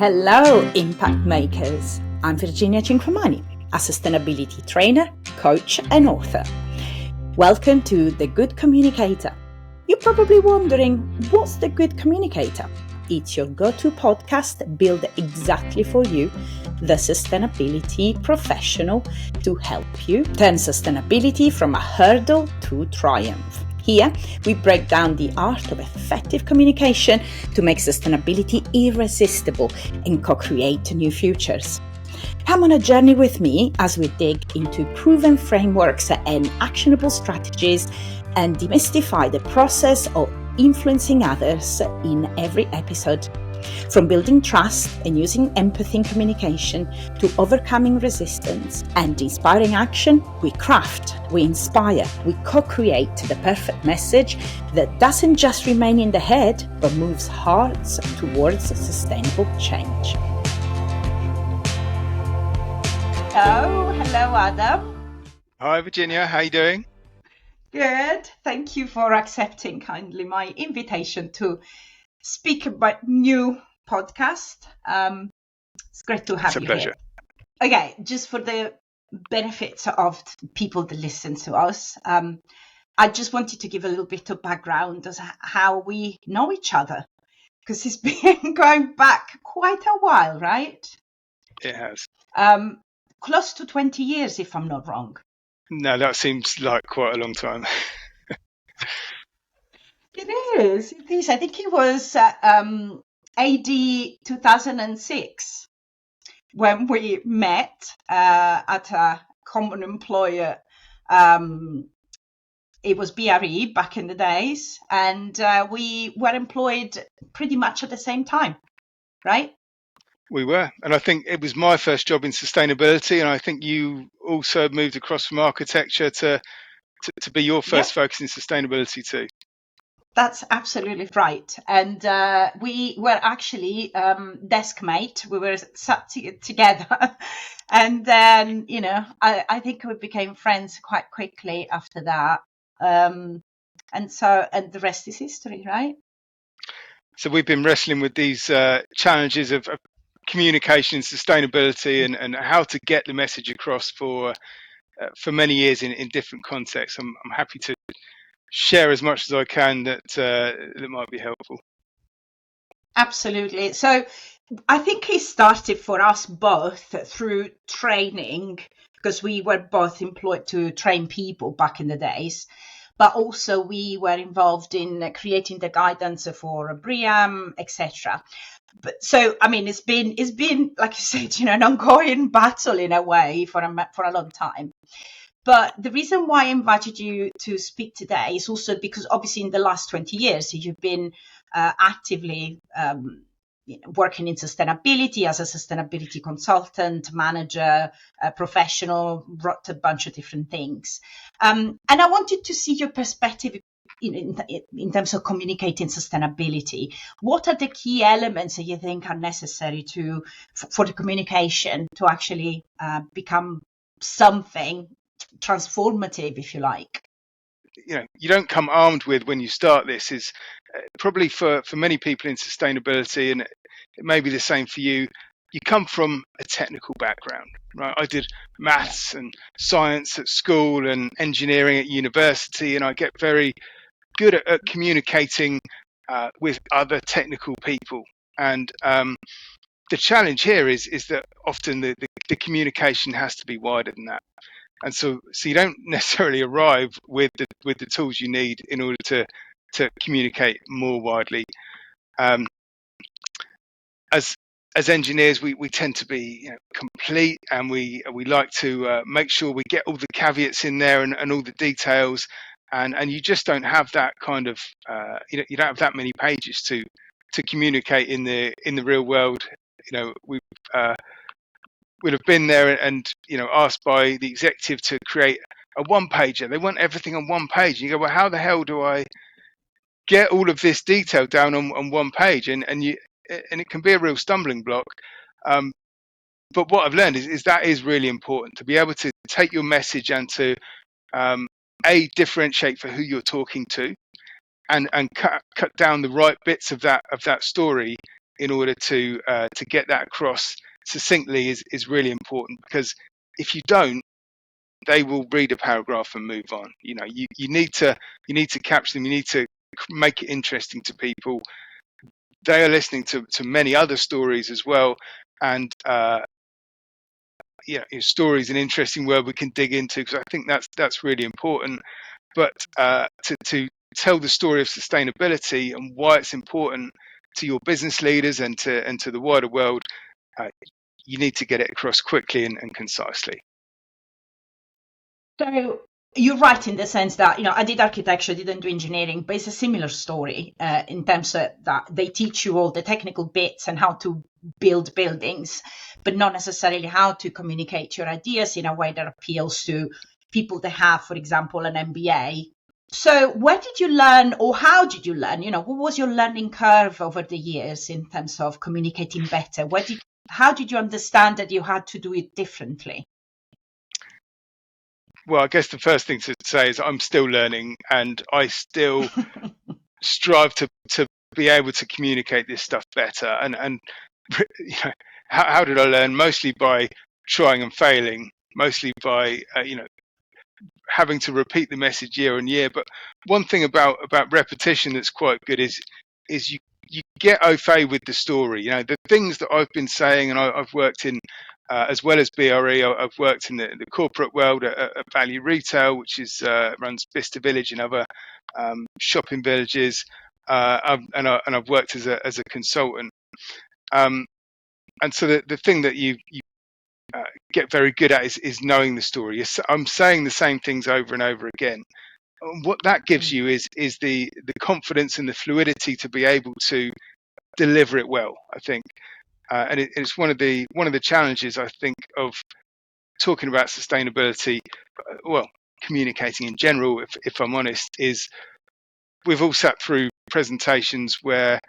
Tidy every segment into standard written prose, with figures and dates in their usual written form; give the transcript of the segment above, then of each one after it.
Hello, Impact Makers. I'm Virginia Cincromani, a sustainability trainer, coach, and author. Welcome to The Good Communicator. You're probably wondering, what's The Good Communicator? It's your go-to podcast built exactly for you, the sustainability professional, to help you turn sustainability from a hurdle to triumph. Here, we break down the art of effective communication to make sustainability irresistible and co-create new futures. Come on a journey with me as we dig into proven frameworks and actionable strategies and demystify the process of influencing others in every episode. From building trust and using empathy in communication to overcoming resistance and inspiring action, we craft, we inspire, we co-create the perfect message that doesn't just remain in the head, but moves hearts towards sustainable change. Hello, Adam. Hi, Virginia. How are you doing? Good. Thank you for accepting kindly my invitation to speak about new podcast. It's great to have you here. It's a pleasure. Okay, just for the benefits of people that listen to us, I just wanted to give a little bit of background as how we know each other, because it's been going back quite a while, right? It has. Close to 20 years, if I'm not wrong. No, that seems like quite a long time. It is. I think it was AD 2006 when we met at a common employer. It was BRE back in the days, and we were employed pretty much at the same time, right? We were, and I think it was my first job in sustainability, and I think you also moved across from architecture to be your first focus in sustainability too. That's absolutely right. And we were actually desk mate. We were sat together. And then, I think we became friends quite quickly after that. And the rest is history, right? So we've been wrestling with these challenges of communication and sustainability and how to get the message across for many years in different contexts. I'm happy to share as much as I can that might be helpful. Absolutely. So I think it started for us both through training, because we were both employed to train people back in the days, but also we were involved in creating the guidance for BREEAM, etc. But so, I mean, it's been like you said, an ongoing battle in a way for a long time. But the reason why I invited you to speak today is also because obviously in the last 20 years, you've been actively working in sustainability as a sustainability consultant, manager, professional, wrote a bunch of different things. And I wanted to see your perspective in terms of communicating sustainability. What are the key elements that you think are necessary for the communication to actually become something transformative, if you like? You don't come armed with when you start this is probably for many people in sustainability, and it may be the same for you. You come from a technical background, right? I did maths and science at school and engineering at university, and I get very good at communicating with other technical people. And the challenge here is that often the communication has to be wider than that. And so you don't necessarily arrive with the tools you need in order to communicate more widely. As engineers, we tend to be complete, and we like to make sure we get all the caveats in there and all the details, and you just don't have that kind of you don't have that many pages to communicate in the real world. We'll have been there and asked by the executive to create a one-pager. They want everything on one page. And you go, well, how the hell do I get all of this detail down on one page? And it can be a real stumbling block. But what I've learned is that is really important, to be able to take your message and to differentiate for who you're talking to, and cut down the right bits of that story in order to get that across succinctly is really important, because if you don't, they will read a paragraph and move on. You need to capture them. You need to make it interesting to people. They are listening to many other stories as well, and stories an interesting word we can dig into, because I think that's really important. But to tell the story of sustainability and why it's important to your business leaders and to the wider world, you need to get it across quickly and concisely. So you're right in the sense that, I did architecture, I didn't do engineering, but it's a similar story in terms of that they teach you all the technical bits and how to build buildings, but not necessarily how to communicate your ideas in a way that appeals to people that have, for example, an MBA. So where did you learn, or how did you learn? What was your learning curve over the years in terms of communicating better? How did you understand that you had to do it differently? Well, I guess the first thing to say is I'm still learning, and I still strive to be able to communicate this stuff better. And how did I learn? Mostly by trying and failing, mostly by having to repeat the message year on year. But one thing about repetition that's quite good is you get au fait with the story. The things that I've been saying, and I've worked in as well as BRE, I've worked in the corporate world at Value Retail, which runs Bicester Village and other shopping villages, and I've worked as a consultant. And so the thing that you get very good at is knowing the story. I'm saying the same things over and over again. What that gives you is the confidence and the fluidity to be able to deliver it well, I think. And it's one of the challenges, I think, of talking about sustainability, well, communicating in general, if I'm honest, is we've all sat through presentations where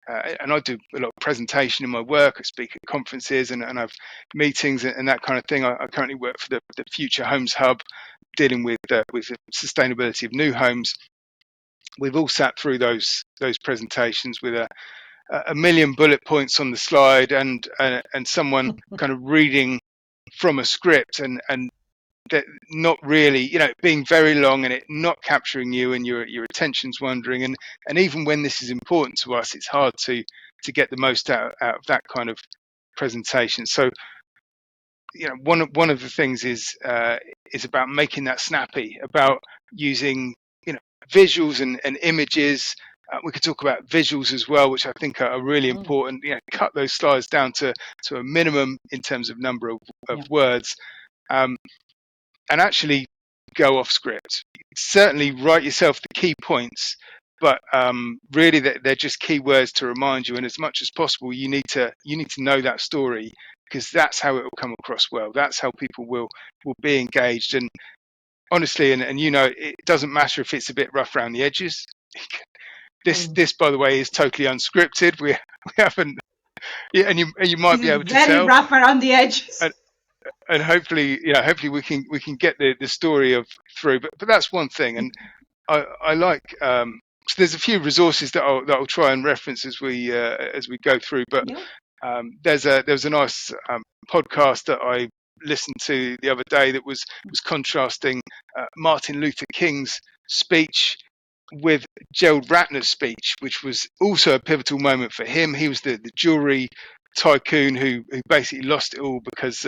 and I do a lot of presentation in my work. I speak at conferences and I have meetings and that kind of thing. I currently work for the Future Homes Hub, dealing with the sustainability of new homes. We've all sat through those presentations with a million bullet points on the slide and someone kind of reading from a script and that not really, being very long and it not capturing you, and your attention's wandering. And even when this is important to us, it's hard to get the most out of that kind of presentation. So, one of the things is about making that snappy, about using, visuals and images. We could talk about visuals as well, which I think are really important. Cut those slides down to a minimum in terms of number of words. And actually go off script. Certainly write yourself the key points, but really they're just key words to remind you. And as much as possible, you need to know that story, because that's how it will come across well. That's how people will be engaged. And honestly, and it doesn't matter if it's a bit rough around the edges. This, by the way, is totally unscripted. We haven't, and you might be able to tell. Very rough around the edges. And hopefully we can get the story through. But that's one thing, and I like. So there's a few resources that I'll try and reference as we go through. But there was a nice podcast that I listened to the other day that was contrasting Martin Luther King's speech with Gerald Ratner's speech, which was also a pivotal moment for him. He was the jewelry tycoon who basically lost it all because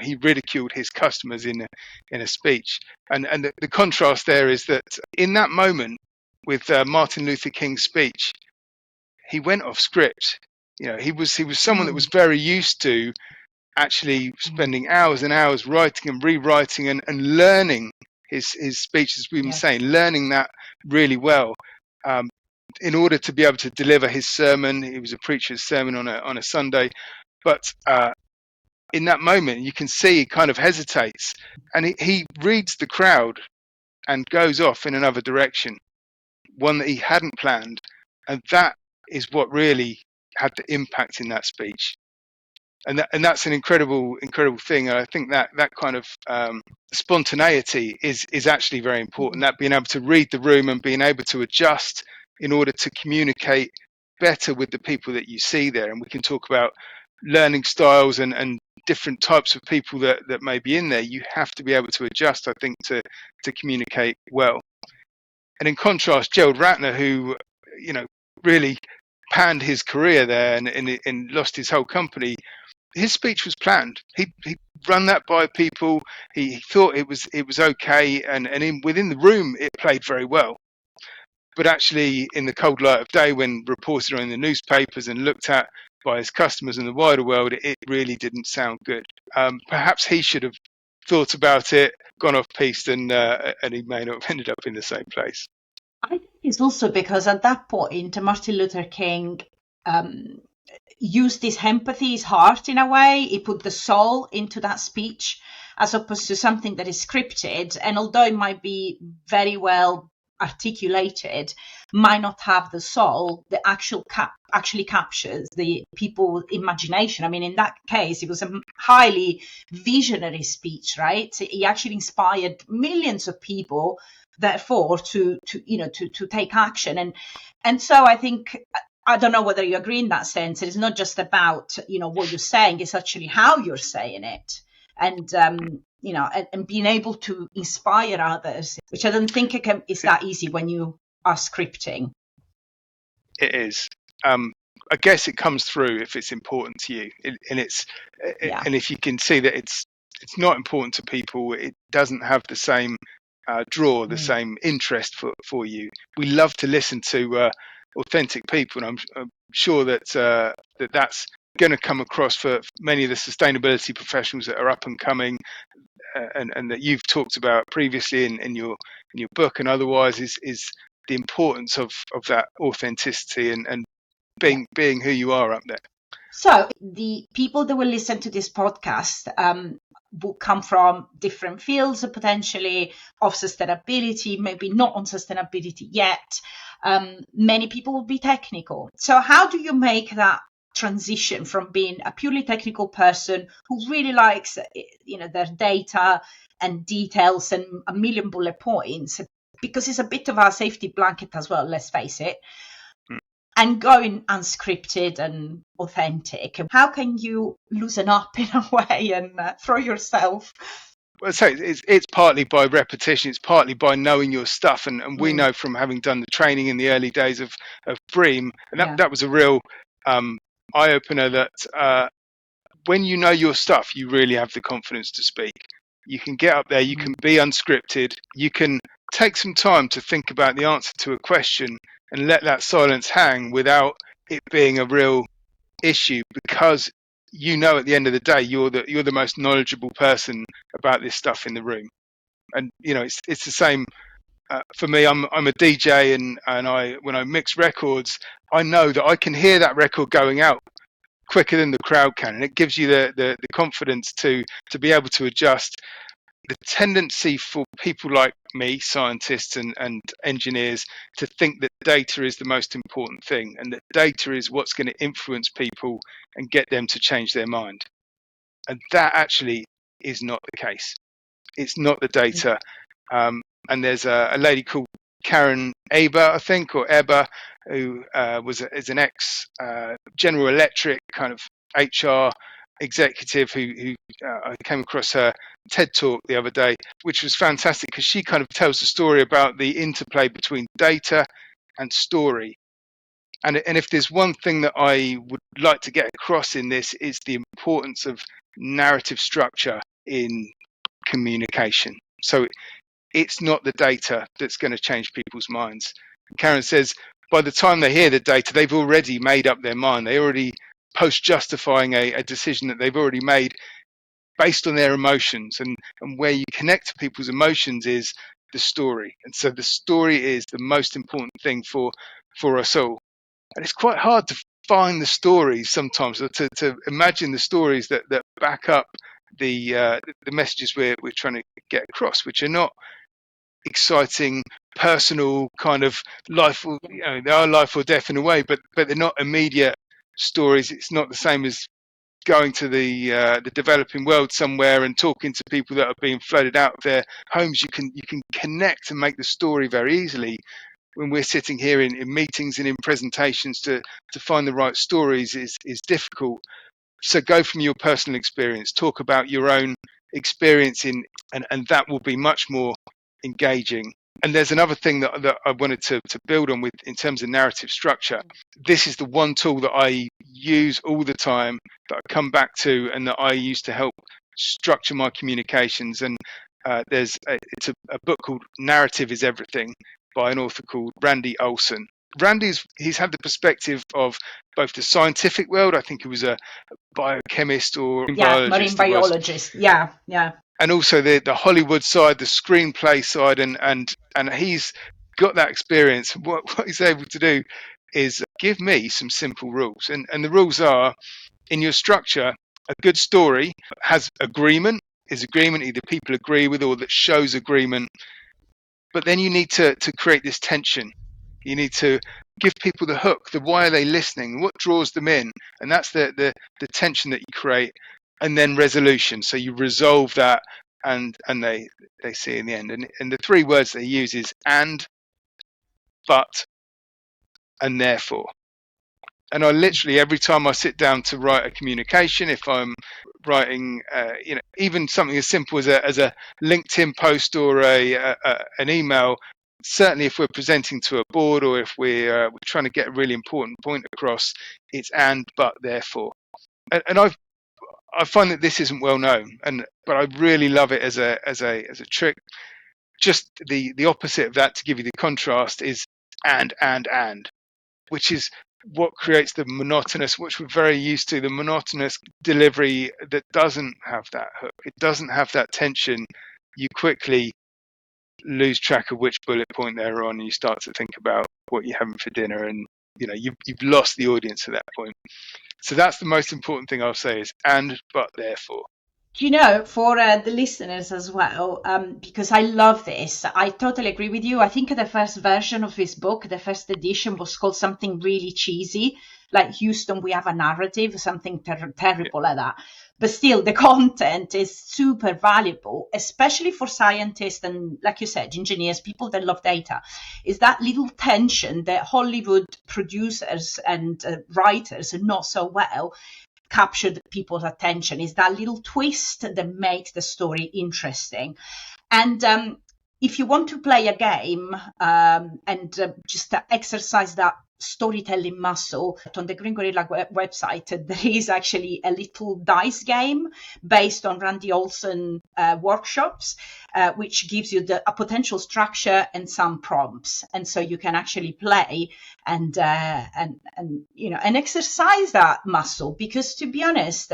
he ridiculed his customers in a speech. And the contrast there is that in that moment with Martin Luther King's speech, he went off script. He was someone that was very used to actually spending hours and hours writing and rewriting and learning his speech, as we've been saying, learning that really well. In order to be able to deliver his sermon. He was a preacher's sermon on a Sunday, but in that moment you can see he kind of hesitates, and he reads the crowd and goes off in another direction, one that he hadn't planned, and that is what really had the impact in that speech. And that's an incredible thing. And I think that kind of spontaneity is actually very important. That being able to read the room and being able to adjust in order to communicate better with the people that you see there. And we can talk about learning styles and different types of people that may be in there. You have to be able to adjust, I think, to communicate well. And in contrast, Gerald Ratner, who, really panned his career there and lost his whole company, his speech was planned. He run that by people. He thought it was okay, and within the room it played very well. But actually, in the cold light of day, when reported on in the newspapers and looked at by his customers in the wider world, it really didn't sound good. Perhaps he should have thought about it, gone off piste, and he may not have ended up in the same place. I think it's also because at that point, Martin Luther King used his empathy, his heart in a way. He put the soul into that speech as opposed to something that is scripted. And although it might be very well articulated, might not have the soul that actually captures the people's imagination. I mean, in that case, it was a highly visionary speech, right? He actually inspired millions of people, therefore, to take action. And so I think, I don't know whether you agree in that sense. It's not just about, what you're saying, it's actually how you're saying it. And, and being able to inspire others, which I don't think is that easy when you are scripting. It is. I guess it comes through if it's important to you, and if you can see that it's not important to people, it doesn't have the same draw, the same interest for you. We love to listen to authentic people, and I'm sure that that's going to come across for many of the sustainability professionals that are up and coming, and that you've talked about previously in your book and otherwise, is the importance of that authenticity and being who you are up there. So the people that will listen to this podcast will come from different fields, potentially of sustainability, maybe not on sustainability yet. Many people will be technical. So how do you make that transition from being a purely technical person who really likes, their data and details and a million bullet points, because it's a bit of a safety blanket as well, let's face it, and going unscripted and authentic? How can you loosen up in a way and throw yourself? Well, so it's partly by repetition. It's partly by knowing your stuff, and we know from having done the training in the early days of Bream, and that was a real eye-opener, that when you know your stuff, you really have the confidence to speak. You can get up there, you can be unscripted, you can take some time to think about the answer to a question and let that silence hang without it being a real issue, because at the end of the day, you're the most knowledgeable person about this stuff in the room. And it's the same for me. I'm a DJ, and when I mix records, I know that I can hear that record going out quicker than the crowd can, and it gives you the confidence to be able to adjust. The tendency for people like me, scientists and engineers, to think that data is the most important thing, and that data is what's going to influence people and get them to change their mind. And that actually is not the case. It's not the data. And there's a lady called Karen Eber, I think, or Eber, who is an ex General Electric kind of HR executive who I came across her TED talk the other day, which was fantastic, because she kind of tells the story about the interplay between data and story. And if there's one thing that I would like to get across in this, is the importance of narrative structure in communication. So it's not the data that's going to change people's minds. Karen says by the time they hear the data, they've already made up their mind. They already post-justifying a decision that they've already made based on their emotions. And where you connect to people's emotions is the story. And so the story is the most important thing for us all. And it's quite hard to find the stories sometimes, or to imagine the stories that back up the messages we're trying to get across, which are not exciting, personal kind of life. They are life or death in a way, but they're not immediate stories. It's not the same as going to the developing world somewhere and talking to people that are being flooded out of their homes, you can connect and make the story very easily. When we're sitting here in meetings and in presentations, to find the right stories is difficult. So go from your personal experience, talk about your own experience and that will be much more engaging. And there's another thing that I wanted to build on with in terms of narrative structure. This is the one tool that I use all the time, that I come back to, and that I use to help structure my communications. And it's a book called Narrative is Everything by an author called Randy Olson. He's had the perspective of both the scientific world. I think he was a biochemist or marine biologist. Yeah. And also the Hollywood side, the screenplay side, and he's got that experience. What he's able to do is give me some simple rules, and the rules are: in your structure, a good story has agreement, either people agree with or that shows agreement. But then you need to create this tension. You need to give people the hook, the why are they listening, what draws them in, and that's the tension that you create. And then resolution, so you resolve that, and they see in the end. And the three words they use is and, but, and therefore. And I literally, every time I sit down to write a communication, if I'm writing, even something as simple as a LinkedIn post or an email, certainly if we're presenting to a board or if we're trying to get a really important point across, it's and, but, therefore. And I find that this isn't well known, but I really love it as a trick. Just the opposite of that, to give you the contrast, is and, which is what creates the monotonous, which we're very used to, the monotonous delivery that doesn't have that hook. It doesn't have that tension. You quickly lose track of which bullet point they're on, and you start to think about what you're having for dinner, and you've lost the audience at that point. So that's the most important thing I'll say is and, but, therefore. For the listeners as well, because I love this, I totally agree with you. I think the first version of this book, the first edition, was called something really cheesy, like Houston, we have a narrative, something terrible like that. But still, the content is super valuable, especially for scientists and, like you said, engineers, people that love data. Is that little tension that Hollywood producers and writers know so well captured people's attention, is that little twist that makes the story interesting. And if you want to play a game and just exercise that storytelling muscle, on the Green Gorilla website, there is actually a little dice game based on Randy Olson workshops, which gives you a potential structure and some prompts, and so you can actually play and exercise that muscle, because to be honest,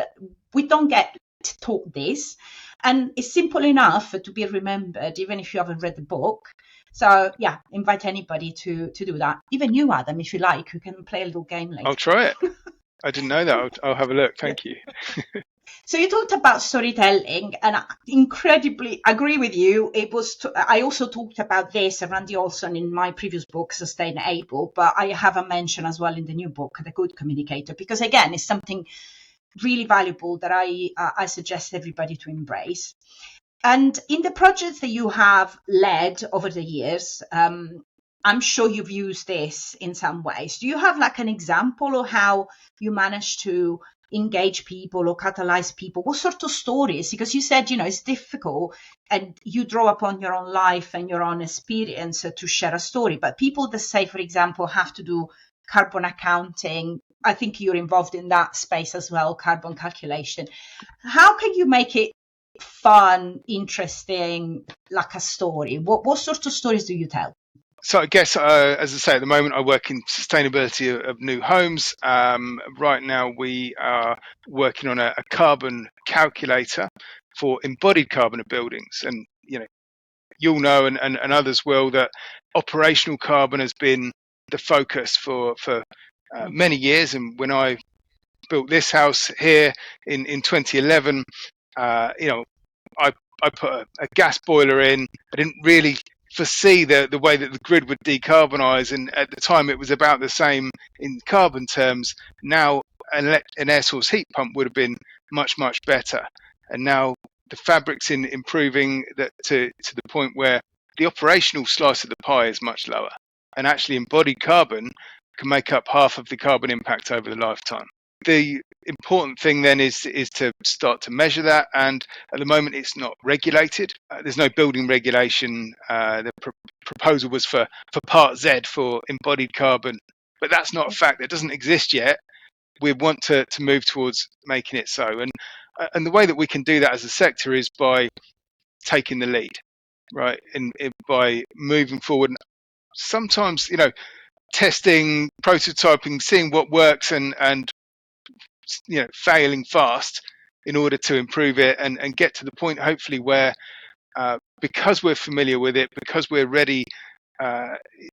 we don't get taught this, and it's simple enough to be remembered even if you haven't read the book. So yeah, invite anybody to do that. Even you, Adam, if you like, you can play a little game later. I'll try it. I didn't know that. I'll have a look. Thank you. So you talked about storytelling, and I incredibly agree with you. I also talked about this, Randy Olson, in my previous book, Sustainable, but I have a mention as well in the new book, The Good Communicator, because again, it's something really valuable that I suggest everybody to embrace. And in the projects that you have led over the years, I'm sure you've used this in some ways. Do you have like an example of how you managed to engage people or catalyze people? What sort of stories? Because you said, it's difficult and you draw upon your own life and your own experience to share a story. But people that say, for example, have to do carbon accounting, I think you're involved in that space as well, carbon calculation. How can you make it fun, interesting, like a story? What sort of stories do you tell? So I guess, as I say, at the moment I work in sustainability of new homes. Right now we are working on a carbon calculator for embodied carbon of buildings. And, you'll know, and others will, that operational carbon has been the focus for many years. And when I built this house here in 2011, I put a gas boiler in. I didn't really foresee the way that the grid would decarbonise, and at the time it was about the same in carbon terms. Now, an air source heat pump would have been much, much better. And now the fabric's improving that to the point where the operational slice of the pie is much lower. And actually embodied carbon can make up half of the carbon impact over the lifetime. The important thing then is to start to measure that, and at the moment it's not regulated. There's no building regulation. The proposal was for Part Z for embodied carbon, but that's not a fact. That doesn't exist yet. We want to move towards making it so, and the way that we can do that as a sector is by taking the lead, right, and by moving forward. Sometimes, testing, prototyping, seeing what works, and failing fast in order to improve it and get to the point hopefully where because we're familiar with it, because we're ready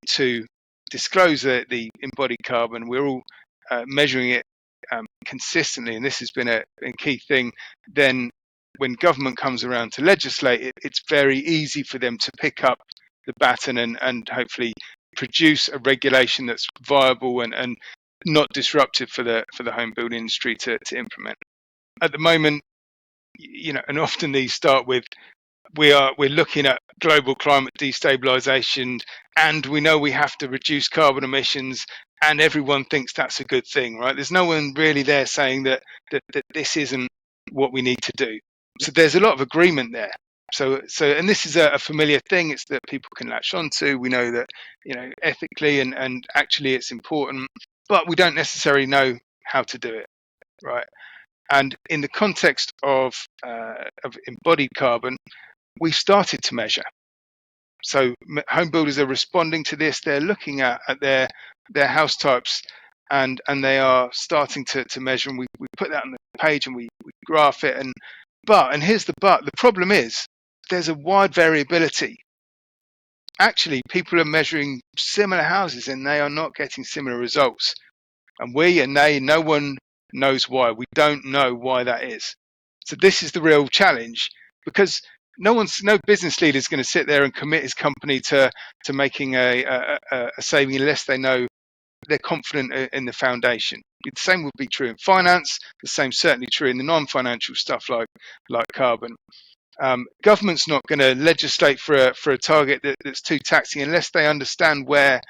to disclose the embodied carbon, we're all measuring it consistently, and this has been a key thing. Then when government comes around to legislate, it's very easy for them to pick up the baton and hopefully produce a regulation that's viable and not disruptive for the home building industry to implement. At the moment, and often these start with we're looking at global climate destabilization, and we know we have to reduce carbon emissions, and everyone thinks that's a good thing, right? There's no one really there saying that this isn't what we need to do. So there's a lot of agreement there. So and this is a familiar thing. It's that people can latch onto. We know that ethically and actually it's important, but we don't necessarily know how to do it, right? And in the context of embodied carbon, we started to measure. So home builders are responding to this. They're looking at their house types, and they are starting to measure. And we put that on the page and we graph it. And here's the but. The problem is there's a wide variability. Actually, people are measuring similar houses and they are not getting similar results. And no one knows why. We don't know why that is. So this is the real challenge, because no business leader is going to sit there and commit his company to making a saving unless they know they're confident in the foundation. The same would be true in finance. The same certainly true in the non-financial stuff like carbon. Government's not going to legislate for a target that's too taxing unless they understand where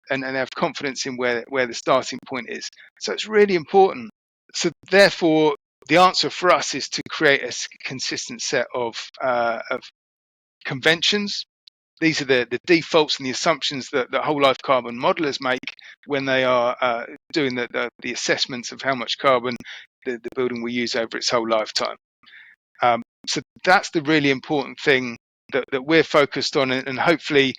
and have confidence in where the starting point is. So it's really important. So therefore, the answer for us is to create a consistent set of conventions. These are the defaults and the assumptions that whole life carbon modelers make when they are doing the assessments of how much carbon the building will use over its whole lifetime. So that's the really important thing that we're focused on, and hopefully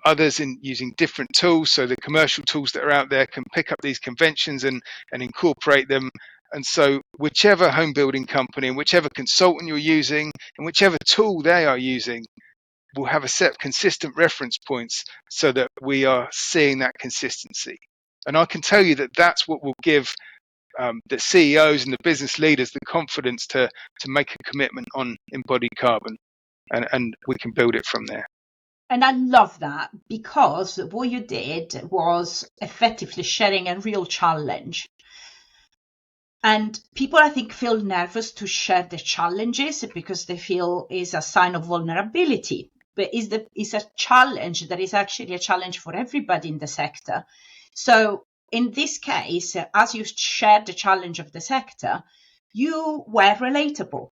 others in using different tools. So the commercial tools that are out there can pick up these conventions and incorporate them. And so whichever home building company and whichever consultant you're using and whichever tool they are using will have a set of consistent reference points so that we are seeing that consistency. And I can tell you that that's what will give the CEOs and the business leaders the confidence to make a commitment on embodied carbon, and we can build it from there. And I love that, because what you did was effectively sharing a real challenge. And people, I think, feel nervous to share the challenges because they feel is a sign of vulnerability. But it's a challenge that is actually a challenge for everybody in the sector. So in this case, as you shared the challenge of the sector, you were relatable.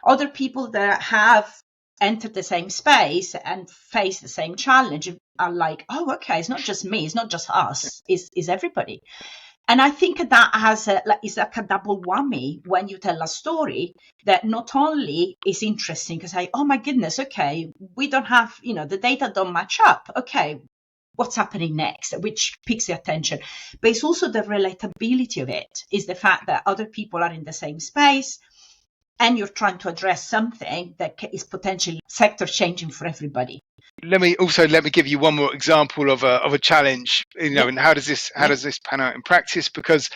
Other people that have entered the same space and face the same challenge are like, oh, okay, it's not just me, it's not just us, it's everybody. And I think that is like a double whammy when you tell a story that not only is interesting because oh my goodness, okay, we don't have, the data don't match up. Okay, what's happening next, which piques the attention. But it's also the relatability of it, is the fact that other people are in the same space and you're trying to address something that is potentially sector changing for everybody. Let me give you one more example of a challenge, and how does this pan out in practice? Because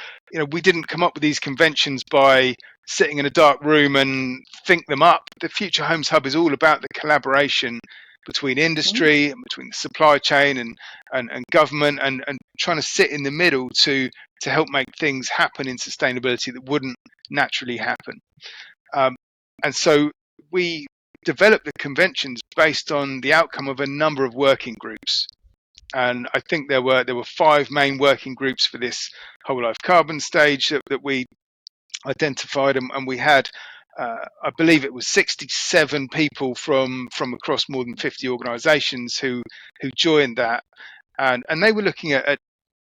we didn't come up with these conventions by sitting in a dark room and think them up. The Future Homes Hub is all about the collaboration between industry and between the supply chain and government, and trying to sit in the middle to help make things happen in sustainability that wouldn't naturally happen. And so we developed the conventions based on the outcome of a number of working groups. And I think there were 5 main working groups for this whole life carbon stage that we identified, and we had I believe it was 67 people from across more than 50 organizations who joined that, and they were looking at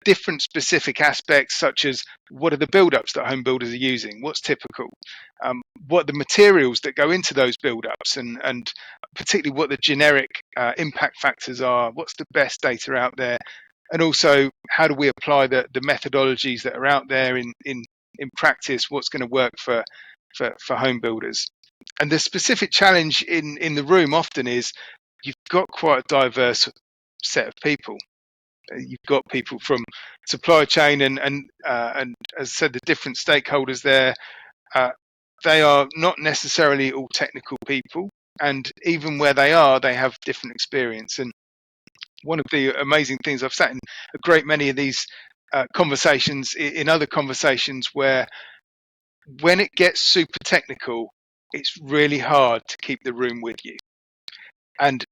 different specific aspects, such as what are the build-ups that home builders are using, what's typical, what are the materials that go into those build-ups, and particularly what the generic impact factors are, what's the best data out there, and also how do we apply the methodologies that are out there in practice, what's going to work for home builders. And the specific challenge in the room often is you've got quite a diverse set of people. You've got people from supply chain and as I said, the different stakeholders there. They are not necessarily all technical people, and even where they are, they have different experience. And one of the amazing things, I've sat in a great many of these conversations, in other conversations, where when it gets super technical, it's really hard to keep the room with you. And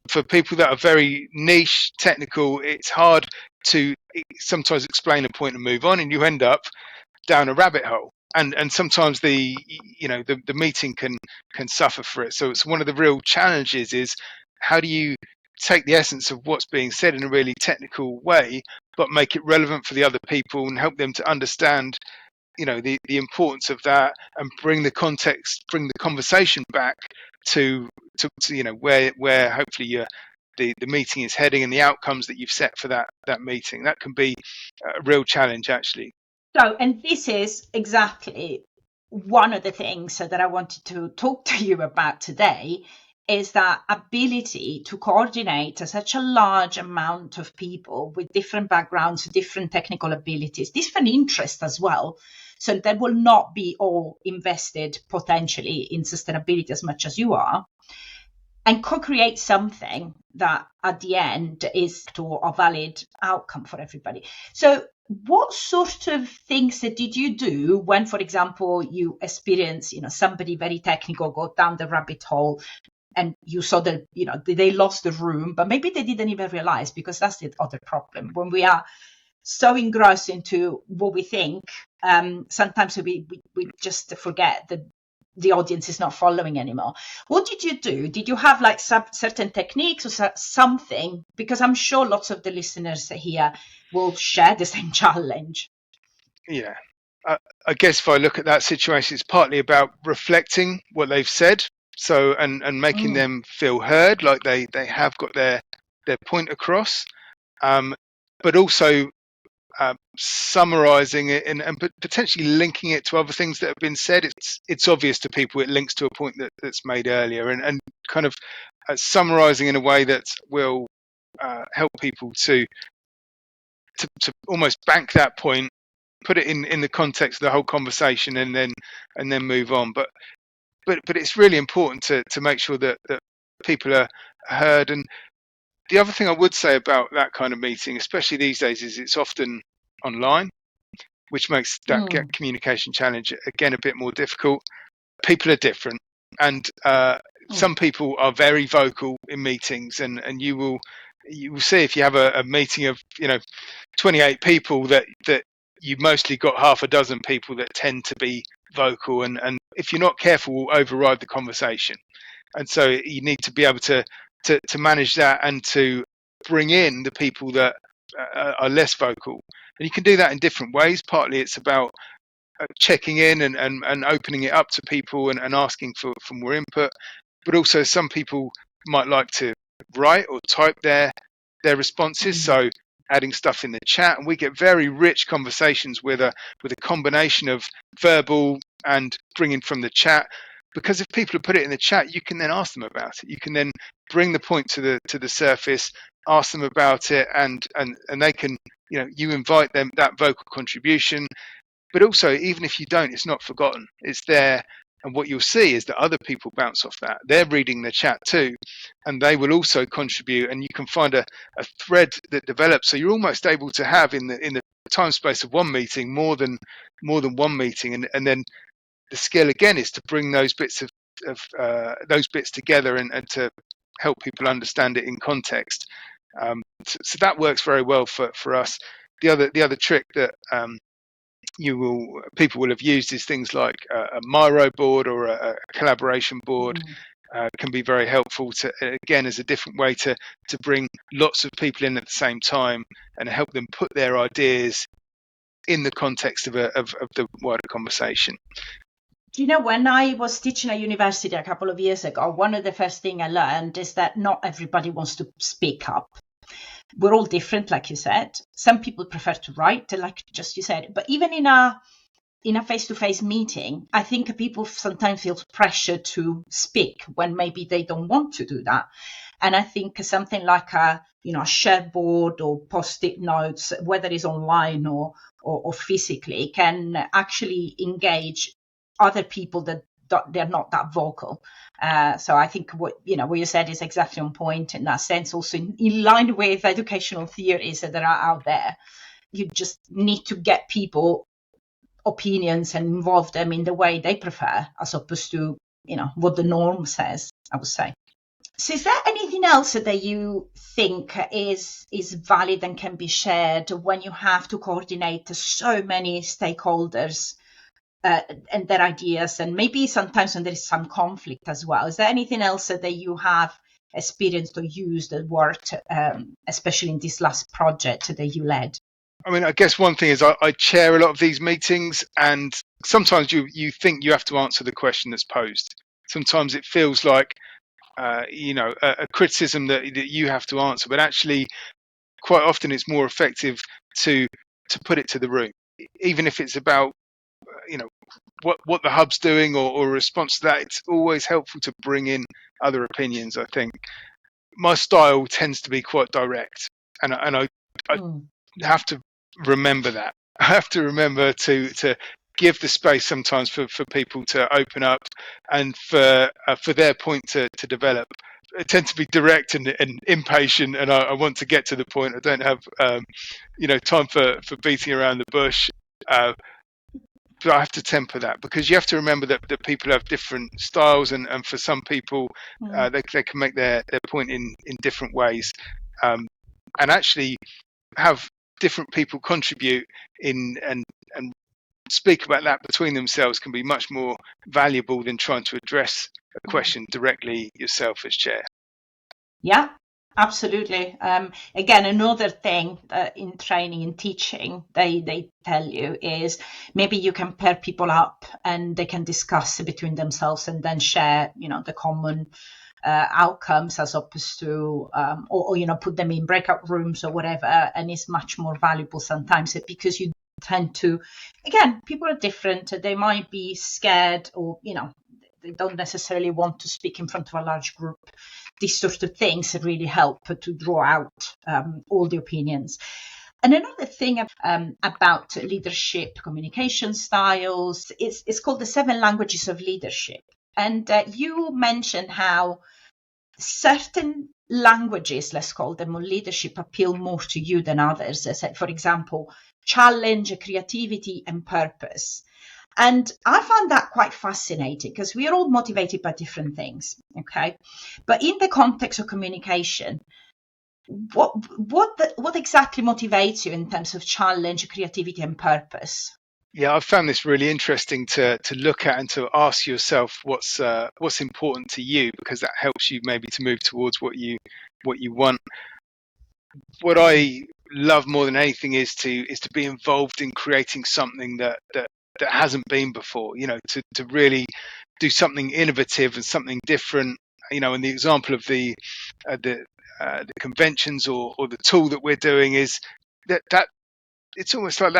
for people that are very niche technical, it's hard to sometimes explain a point and move on, and you end up down a rabbit hole. And sometimes the meeting can suffer for it. So it's one of the real challenges is how do you take the essence of what's being said in a really technical way, but make it relevant for the other people and help them to understand the importance of that, and bring the context, bring the conversation back to where hopefully the meeting is heading and the outcomes that you've set for that meeting. That can be a real challenge, actually. So, and this is exactly one of the things that I wanted to talk to you about today, is that ability to coordinate such a large amount of people with different backgrounds, different technical abilities, different interests as well. So they will not be all invested potentially in sustainability as much as you are, and co-create something that at the end is to a valid outcome for everybody. So what sort of things did you do when, for example, you experience, somebody very technical go down the rabbit hole, and you saw that, they lost the room, but maybe they didn't even realize, because that's the other problem. When we are so engrossed into what we think, sometimes we just forget that the audience is not following anymore. What did you do? Did you have like certain techniques or something? Because I'm sure lots of the listeners here will share the same challenge. Yeah. I guess if I look at that situation, it's partly about reflecting what they've said. So, and making them feel heard, like they have got their point across, but also summarizing it and potentially linking it to other things that have been said. It's obvious to people, it links to a point that's made earlier, and kind of summarizing in a way that will help people to almost bank that point, put it in the context of the whole conversation, and then move on. But it's really important to make sure that people are heard. And the other thing I would say about that kind of meeting, especially these days, is it's often online, which makes that communication challenge again a bit more difficult. People are different, and some people are very vocal in meetings, and you will see if you have a meeting of 28 people that you mostly got half a dozen people that tend to be vocal, and if you're not careful, will override the conversation. And so you need to be able to manage that, and to bring in the people that are less vocal. And you can do that in different ways. Partly it's about checking in and opening it up to people and asking for more input. But also some people might like to write or type their responses. So adding stuff in the chat, and we get very rich conversations with a combination of verbal and bringing from the chat. Because if people have put it in the chat, you can then ask them about it. You can then bring the point to the surface, ask them about it, and they can, you invite them, that vocal contribution. But also, even if you don't, it's not forgotten. It's there, And what you'll see is that other people bounce off that. They're reading the chat too, and they will also contribute. And you can find a thread that develops. So you're almost able to have in the time space of one meeting more than one meeting. And then the skill again is to bring those bits of those bits together and to help people understand it in context. So that works very well for us. The other trick that people will have used is things like a Miro board or a collaboration board. Can be very helpful to, again, as a different way to bring lots of people in at the same time and help them put their ideas in the context of the wider conversation. You know, when I was teaching at university a couple of years ago, one of the first things I learned is that not everybody wants to speak up. We're all different, like you said. Some people prefer to write, like just you said. But even in a face-to-face meeting, I think people sometimes feel pressure to speak when maybe they don't want to do that. And I think something like a shared board or post-it notes, whether it's online or physically, can actually engage other people that they're not that vocal. So I think what you said is exactly on point in that sense, also in line with educational theories that are out there. You just need to get people opinions and involve them in the way they prefer, as opposed to what the norm says, I would say. So is there anything else that you think is valid and can be shared when you have to coordinate so many stakeholders and their ideas, and maybe sometimes when there is some conflict as well? Is there anything else that you have experienced or used that worked, especially in this last project that you led? I mean, I guess one thing is I chair a lot of these meetings, and sometimes you think you have to answer the question that's posed. Sometimes it feels like a criticism that you have to answer, but actually quite often it's more effective to put it to the room, even if it's about what the hub's doing or a response to that. It's always helpful to bring in other opinions. I think my style tends to be quite direct, and I have to remember that. I have to remember to give the space sometimes for people to open up and for their point to develop. I tend to be direct and impatient, and I want to get to the point. I don't have time for beating around the bush. But I have to temper that, because you have to remember that people have different styles, and for some people they can make their point in different ways, and actually have different people contribute in and speak about that between themselves can be much more valuable than trying to address a question directly yourself as chair. Yeah, absolutely. Again, another thing in training and teaching, they tell you is maybe you can pair people up and they can discuss between themselves and then share, the common outcomes, as opposed to or put them in breakout rooms or whatever. And it's much more valuable sometimes, because you tend to, again, people are different. They might be scared, or they don't necessarily want to speak in front of a large group. These sorts of things really help to draw out all the opinions. And another thing about leadership communication styles, it's called the 7 languages of leadership. And you mentioned how certain languages, let's call them, of leadership appeal more to you than others. For example, challenge, creativity, and purpose. And I found that quite fascinating, because we are all motivated by different things, okay? But in the context of communication, what exactly motivates you in terms of challenge, creativity, and purpose? Yeah, I've found this really interesting to look at and to ask yourself what's important to you, because that helps you maybe to move towards what you want. What I love more than anything is to be involved in creating something that hasn't been before. To really do something innovative and something different. And the example of the conventions or the tool that we're doing is that it's almost like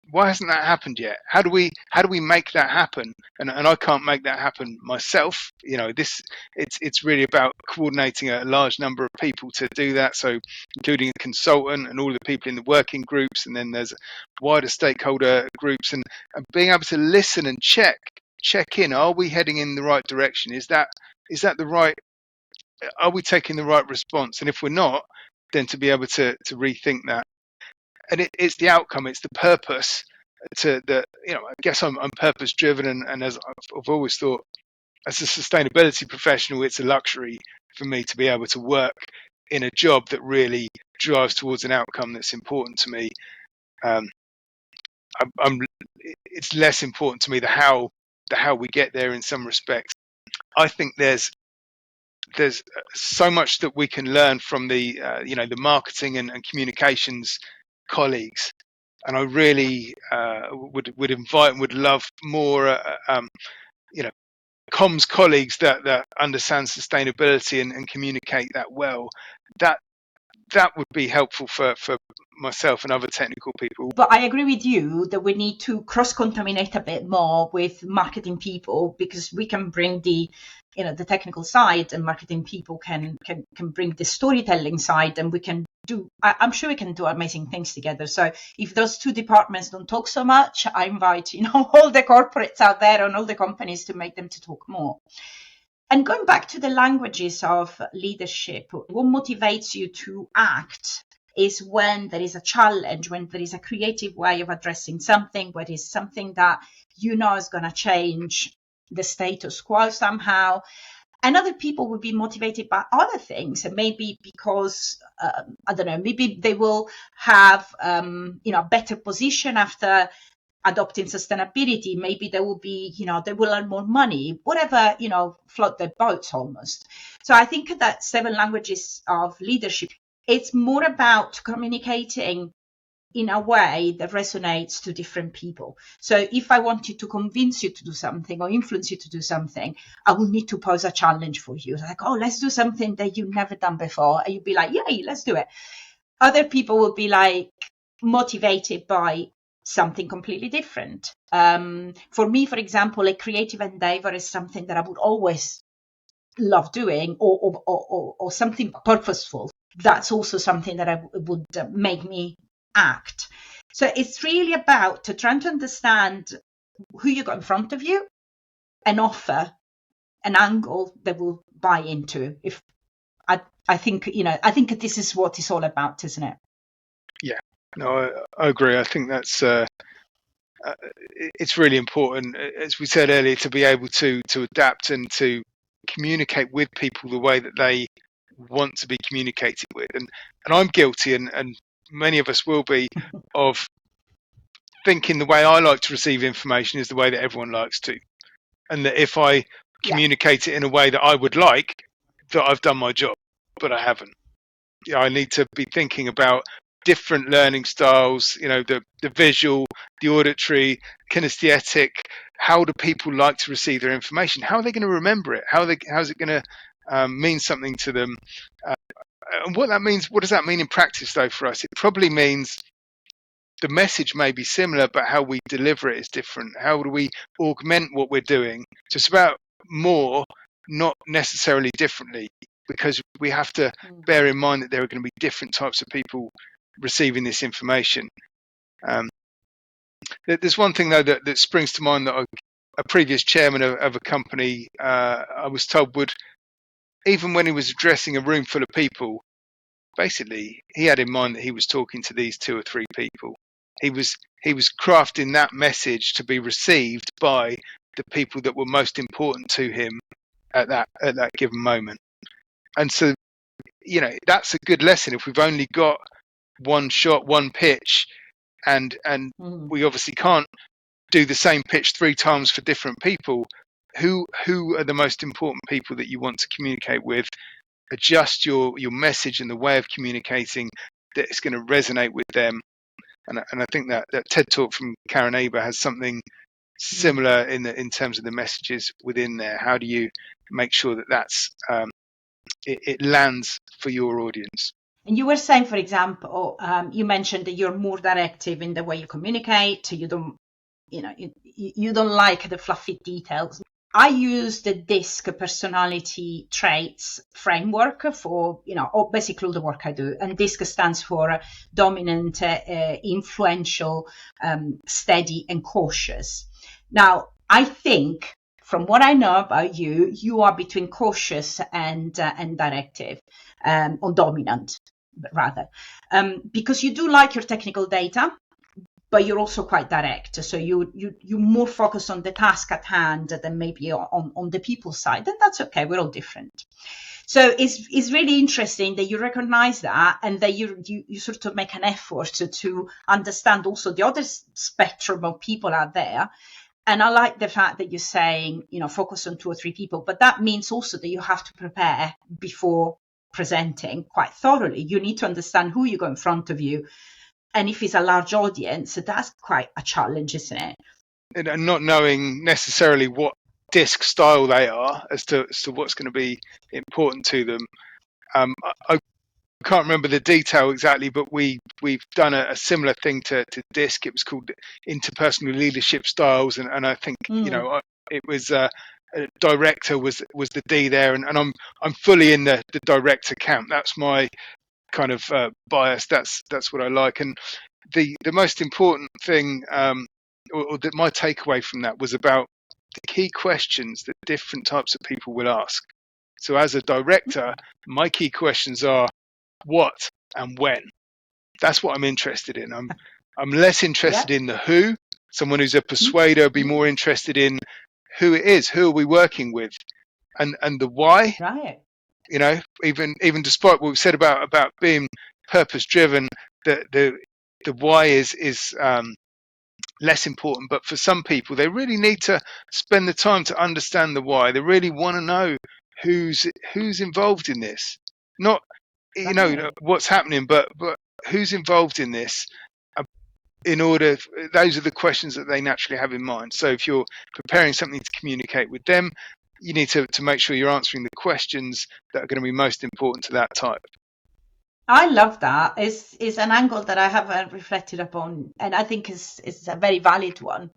why hasn't that happened yet? How do we make that happen? And I can't make that happen myself. It's really about coordinating a large number of people to do that. So including a consultant and all the people in the working groups, and then there's wider stakeholder groups, and being able to listen and check check in. Are we heading in the right direction? Is that the right? Are we taking the right response? And if we're not, then to be able to rethink that. And it's the outcome, it's the purpose. I guess I'm purpose driven, and as I've always thought, as a sustainability professional, it's a luxury for me to be able to work in a job that really drives towards an outcome that's important to me. It's less important to me the how we get there in some respects. I think there's so much that we can learn from the the marketing and communications colleagues, and I really would invite and would love more comms colleagues that understand sustainability and communicate that well. That would be helpful for myself and other technical people. But I agree with you that we need to cross-contaminate a bit more with marketing people, because we can bring the technical side, and marketing people can bring the storytelling side, and we can I'm sure we can do amazing things together. So if those two departments don't talk so much, I invite all the corporates out there and all the companies to make them to talk more. And going back to the languages of leadership, what motivates you to act is when there is a challenge, when there is a creative way of addressing something, where it is something that is going to change the status quo somehow. And other people will be motivated by other things, and maybe because, I don't know, maybe they will have, a better position after adopting sustainability. Maybe they will be, they will earn more money, whatever, float their boats almost. So I think that 7 languages of leadership, it's more about communicating in a way that resonates to different people. So if I wanted to convince you to do something or influence you to do something, I will need to pose a challenge for you. Like, oh, let's do something that you've never done before. And you'd be like, yay, let's do it. Other people will be like motivated by something completely different. For me, for example, a creative endeavor is something that I would always love doing, or something purposeful. That's also something that would make me act. So it's really about trying to understand who you got in front of you and offer an angle that will buy into. If I think this is what it's all about, isn't it? Yeah, no, I agree. I think that's it's really important, as we said earlier, to be able to adapt and to communicate with people the way that they want to be communicated with. And I'm guilty, and many of us will be, of thinking the way I like to receive information is the way that everyone likes to, and that if I communicate it in a way that I would like, that I've done my job, but I haven't. I need to be thinking about different learning styles, the visual, the auditory, kinesthetic. How do people like to receive their information? How are they going to remember it? How's it going to mean something to them? And what does that mean in practice, though, for us? It probably means the message may be similar, but how we deliver it is different. How do we augment what we're doing? So it's about more, not necessarily differently, because we have to bear in mind that there are going to be different types of people receiving this information. There's one thing, though, that springs to mind, that a previous chairman of a company, I was told, would, even when he was addressing a room full of people, basically he had in mind that he was talking to these 2 or 3 people. He was crafting that message to be received by the people that were most important to him at that given moment. And so, that's a good lesson. If we've only got one shot, one pitch, and we obviously can't do the same pitch 3 times for different people, who are the most important people that you want to communicate with? Adjust your message and the way of communicating that is going to resonate with them. And I think that TED talk from Karen Eber has something similar in terms of the messages within there. How do you make sure that that's it lands for your audience? And you were saying, for example, you mentioned that you're more directive in the way you communicate. You don't, you don't like the fluffy details. I use the DISC personality traits framework for, basically all the work I do. And DISC stands for dominant, influential, steady, and cautious. Now, I think from what I know about you, you are between cautious and directive, or dominant rather, because you do like your technical data, but you're also quite direct. So you more focus on the task at hand than maybe on the people side, and that's okay. We're all different. So it's really interesting that you recognize that, and that you sort of make an effort to understand also the other spectrum of people out there. And I like the fact that you're saying, focus on 2 or 3 people, but that means also that you have to prepare before presenting quite thoroughly. You need to understand who you got in front of you. And if it's a large audience, that's quite a challenge, isn't it? And not knowing necessarily what disc style they are as to what's going to be important to them. I can't remember the detail exactly, but we've done a similar thing to disc. It was called interpersonal leadership styles, and I think it was a director was the D there, and I'm fully in the director camp. That's my kind of bias. That's what I like. And the most important thing, or my takeaway from that, was about the key questions that different types of people will ask. So as a director, my key questions are what and when. That's what I'm interested in. I'm less interested in the who. Someone who's a persuader would be more interested in who it is, who are we working with, and the why. Right. Even despite what we've said about being purpose driven, the why is less important. But for some people, they really need to spend the time to understand the why. They really want to know who's involved in this, not what's happening, but who's involved in this. Those are the questions that they naturally have in mind. So if you're preparing something to communicate with them, you need to make sure you're answering the questions that are going to be most important to that type. I love that. It's an angle that I haven't reflected upon, and I think is a very valid one.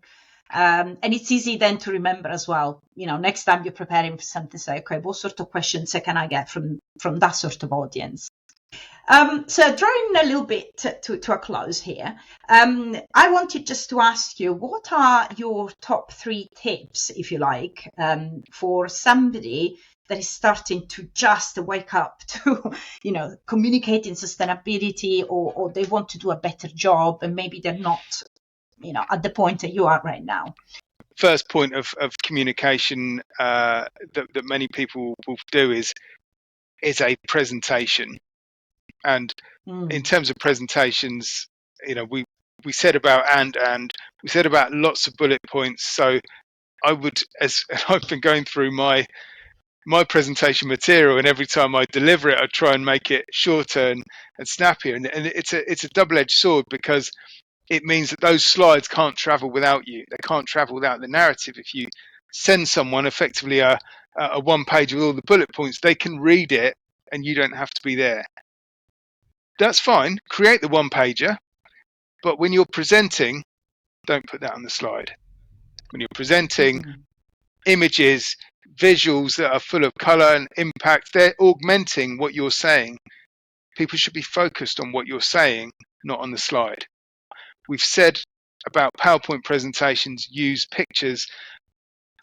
And it's easy then to remember as well. Next time you're preparing for something, say, okay, what sort of questions can I get from that sort of audience? So drawing a little bit to a close here, I wanted just to ask you, what are your top 3 tips, if you like, for somebody that is starting to just wake up to, communicating sustainability, or they want to do a better job, and maybe they're not, at the point that you are right now? First point of communication that many people will do is a presentation. And in terms of presentations, we said about and we said about lots of bullet points. So I would, as I've been going through my presentation material, and every time I deliver it, I try and make it shorter and snappier. And it's a double-edged sword, because it means that those slides can't travel without you. They can't travel without the narrative. If you send someone effectively a one page with all the bullet points, they can read it and you don't have to be there. That's fine. Create the one pager, but when you're presenting, don't put that on the slide. When you're presenting, images, visuals that are full of color and impact, they're augmenting what you're saying. People should be focused on what you're saying, not on the slide. We've said about PowerPoint presentations, use pictures,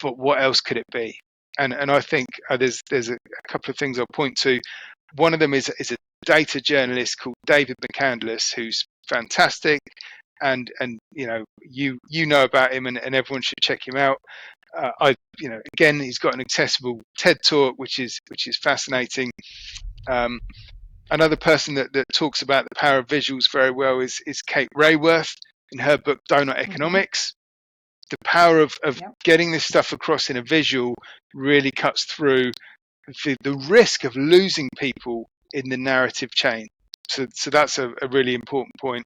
but what else could it be? And I think there's a couple of things I'll point to. One of them is a data journalist called David McCandless, who's fantastic, and you know about him, and everyone should check him out. Again, he's got an accessible TED talk, which is fascinating. Another person that talks about the power of visuals very well is Kate Raworth in her book Doughnut Economics. The power of getting this stuff across in a visual really cuts through the risk of losing people in the narrative chain. So that's a really important point.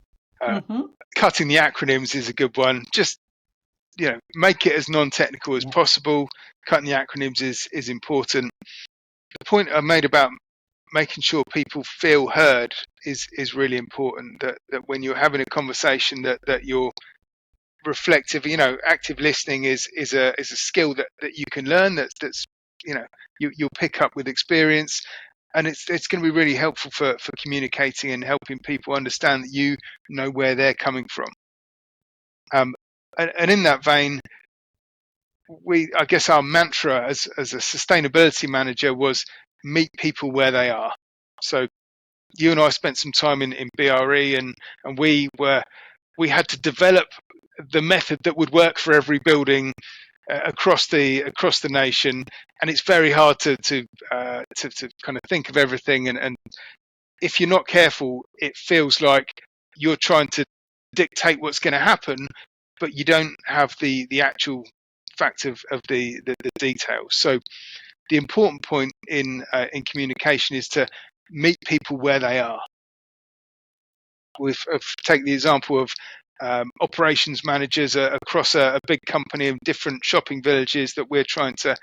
Cutting the acronyms is a good one. Just make it as non-technical as possible. Cutting the acronyms is important. The point I made about making sure people feel heard is really important. That when you're having a conversation, that you're reflective. Active listening is a skill that you can learn. That's you'll pick up with experience, and it's going to be really helpful for communicating and helping people understand that you know where they're coming from. And in that vein, I guess our mantra as a sustainability manager was meet people where they are. So you and I spent some time in BRE, and we had to develop the method that would work for every building across the nation, and it's very hard to kind of think of everything, and if you're not careful, it feels like you're trying to dictate what's going to happen, but you don't have the actual fact of the details. So the important point in communication is to meet people where they are. We've take the example of operations managers across a big company of different shopping villages that we're trying to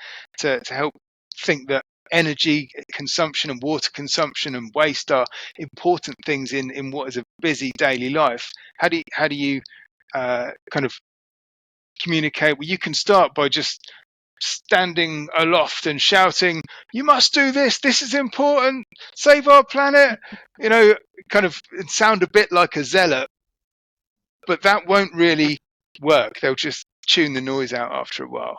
help think that energy consumption and water consumption and waste are important things in what is a busy daily life. How do you kind of communicate? Well, you can start by just standing aloft and shouting, "You must do this, this is important, save our planet," kind of sound a bit like a zealot, but that won't really work. They'll just tune the noise out after a while.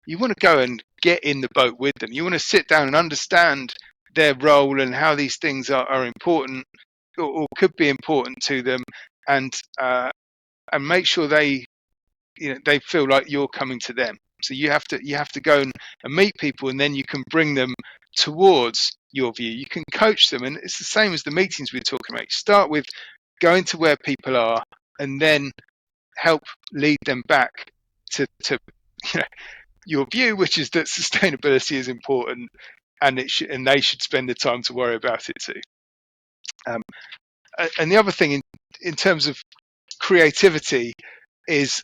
You want to go and get in the boat with them. You want to sit down and understand their role and how these things are important or could be important to them, and make sure they feel like you're coming to them. So you have to go and meet people, and then you can bring them towards your view. You can coach them, and it's the same as the meetings we're talking about. You start with going to where people are, and then help lead them back to your view, which is that sustainability is important, and they should spend the time to worry about it too. And the other thing in terms of creativity is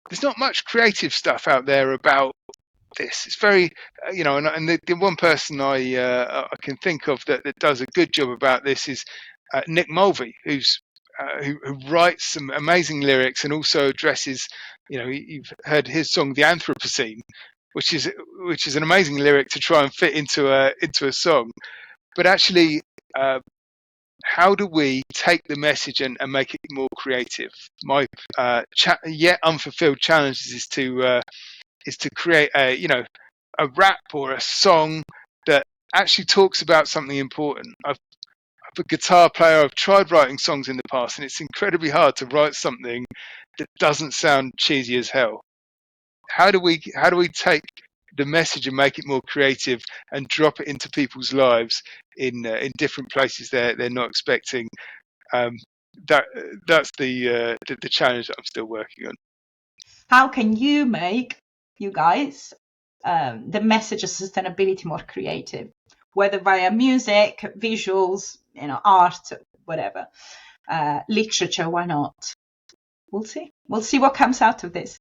there's not much creative stuff out there about this. It's very, and the one person I can think of that does a good job about this is Nick Mulvey, who writes some amazing lyrics and also addresses, you've heard his song, The Anthropocene, which is an amazing lyric to try and fit into a song. But actually, how do we take the message and make it more creative? My yet unfulfilled challenge is to create a rap or a song that actually talks about something important. I'm a guitar player. I've tried writing songs in the past, and it's incredibly hard to write something that doesn't sound cheesy as hell. How do we take the message and make it more creative and drop it into people's lives in different places they're not expecting? That's the challenge that I'm still working on. How can you make, you guys, the message of sustainability more creative, whether via music, visuals, art, whatever, literature? Why not? We'll see. We'll see what comes out of this.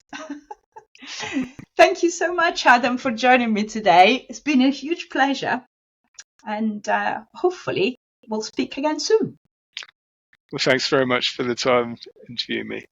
Thank you so much, Adam, for joining me today. It's been a huge pleasure, and hopefully we'll speak again soon. Well, thanks very much for the time interviewing me.